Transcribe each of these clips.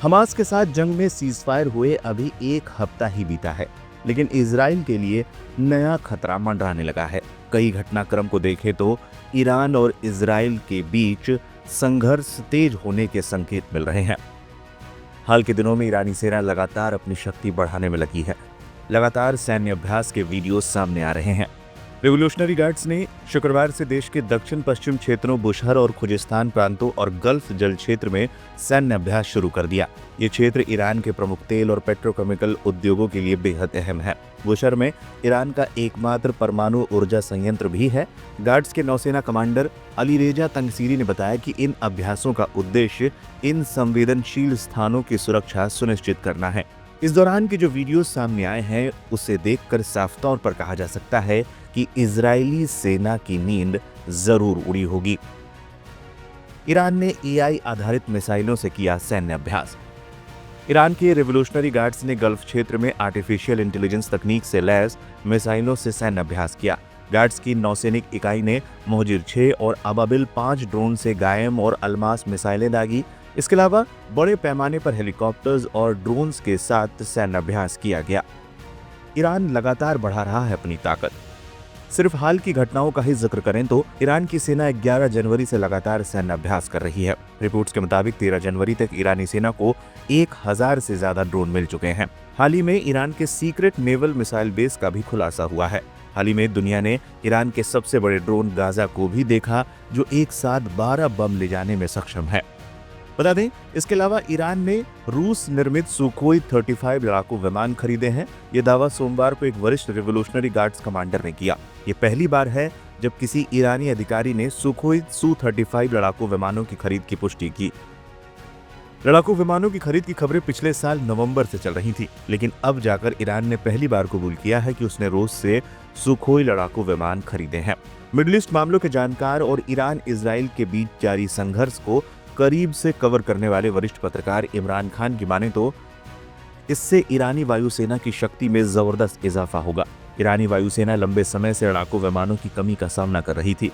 Hamas के साथ जंग में सीजफायर हुए अभी एक हफ्ता ही बीता है, लेकिन इजराइल के लिए नया खतरा मंडराने लगा है। कई घटनाक्रम को देखें तो ईरान और इजराइल के बीच संघर्ष तेज होने के संकेत मिल रहे हैं। हाल के दिनों में ईरानी सेना लगातार अपनी शक्ति बढ़ाने में लगी है। लगातार सैन्य अभ्यास के वीडियो सामने आ रहे हैं। रिवोल्यूशनरी गार्ड्स ने शुक्रवार से देश के दक्षिण पश्चिम क्षेत्रों बुशहर और खुजिस्तान प्रांतों और गल्फ जल क्षेत्र में सैन्य अभ्यास शुरू कर दिया। ये क्षेत्र ईरान के प्रमुख तेल और पेट्रोकेमिकल उद्योगों के लिए बेहद अहम है। बुशहर में ईरान का एकमात्र परमाणु ऊर्जा संयंत्र भी है। गार्ड्स के नौसेना कमांडर अलीरेजा तंगसीरी ने बताया कि इन अभ्यासों का उद्देश्य इन संवेदनशील स्थानों की सुरक्षा सुनिश्चित करना है। इस दौरान के जो वीडियो सामने आए हैं उसे देखकर साफ तौर पर कहा जा सकता है कि इजरायली सेना की नींद जरूर उड़ी होगी। ईरान ने एआई आधारित मिसाइलों से किया सैन्य अभ्यास। ईरान के रिवोल्यूशनरी गार्ड्स ने गल्फ क्षेत्र में आर्टिफिशियल इंटेलिजेंस तकनीक से लैस मिसाइलों से सैन्य अभ्यास किया। गार्ड्स की नौसैनिक इकाई ने मोहजिर 6 और अबाबिल 5 ड्रोन से गायम और अलमास मिसाइलें दागी। इसके अलावा बड़े पैमाने पर हेलीकॉप्टर्स और ड्रोन्स के साथ सैन्य अभ्यास किया गया। ईरान लगातार बढ़ा रहा है अपनी ताकत। सिर्फ हाल की घटनाओं का ही जिक्र करें तो ईरान की सेना 11 जनवरी से लगातार सैन्य अभ्यास कर रही है। रिपोर्ट्स के मुताबिक 13 जनवरी तक ईरानी सेना को 1000 से ज्यादा ड्रोन मिल चुके हैं। हाल ही में ईरान के सीक्रेट नेवल मिसाइल बेस का भी खुलासा हुआ है। हाल ही में दुनिया ने ईरान के सबसे बड़े ड्रोन गाजा को भी देखा, जो एक साथ 12 बम ले जाने में सक्षम है। बता दें, इसके अलावा ईरान ने रूस निर्मित सुखोई 35 लड़ाकू विमान खरीदे हैं। ये दावा सोमवार को एक वरिष्ठ रिवोल्यूशनरी गार्ड्स कमांडर ने किया। ये पहली बार है जब किसी ईरानी अधिकारी ने सुखोई Su-35 लड़ाकू विमानों की खरीद की पुष्टि की। लड़ाकू विमानों की खरीद की खबरें पिछले साल नवंबर से चल रही थी, लेकिन अब जाकर ईरान ने पहली बार कबूल किया है कि उसने रूस से सुखोई लड़ाकू विमान खरीदे हैं। मिडिल ईस्ट मामलों के जानकार और ईरान इजराइल के बीच जारी संघर्ष को करीब से कवर करने वाले वरिष्ठ पत्रकार इमरान खान की माने तो इससे ईरानी वायुसेना की शक्ति में जबरदस्त इजाफा होगा। ईरानी वायुसेना लंबे समय से लड़ाकू विमानों की कमी का सामना कर रही थी।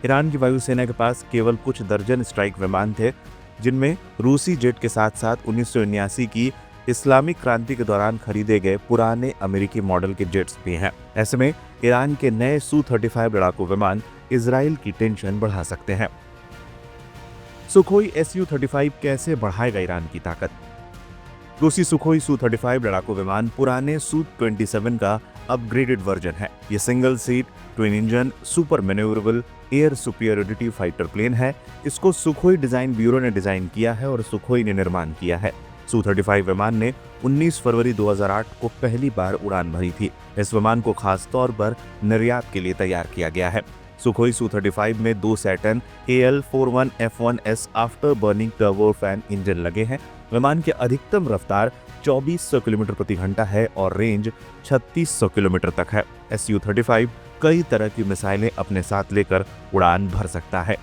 ईरान की वायुसेना के पास केवल कुछ दर्जन स्ट्राइक विमान थे, जिनमें रूसी जेट के साथ साथ 1979 की इस्लामिक क्रांति के दौरान खरीदे गए पुराने अमेरिकी मॉडल के जेट्स भी हैं। ऐसे में ईरान के नए Su-35 लड़ाकू विमान इजराइल की टेंशन बढ़ा सकते हैं। सुखोई Su-35 कैसे बढ़ाएगा ईरान की ताकत? रूसी सुखोई Su-35 लड़ाकू विमान पुराने Su-27 का अपग्रेडेड वर्जन है। ये single seat twin engine super manoeuvrable air superiority fighter plane है। इसको सुखोई डिजाइन ब्यूरो ने डिजाइन किया है और सुखोई ने निर्माण किया है। Su-35 विमान ने 19 फरवरी 2008 को पहली बार उड़ान भरी थी। इस विमान को खास तौर पर निर्यात के लिए तैयार किया गया है। सुखोई Su-35 में 2 Saturn AL-41F1S after burning turbofan engine लगे हैं। विमान की अधिकतम रफ्तार 2400 किलोमीटर प्रति घंटा है और रेंज 3600 किलोमीटर तक है। Su-35 कई तरह की मिसाइलें अपने साथ लेकर उड़ान भर सकता है।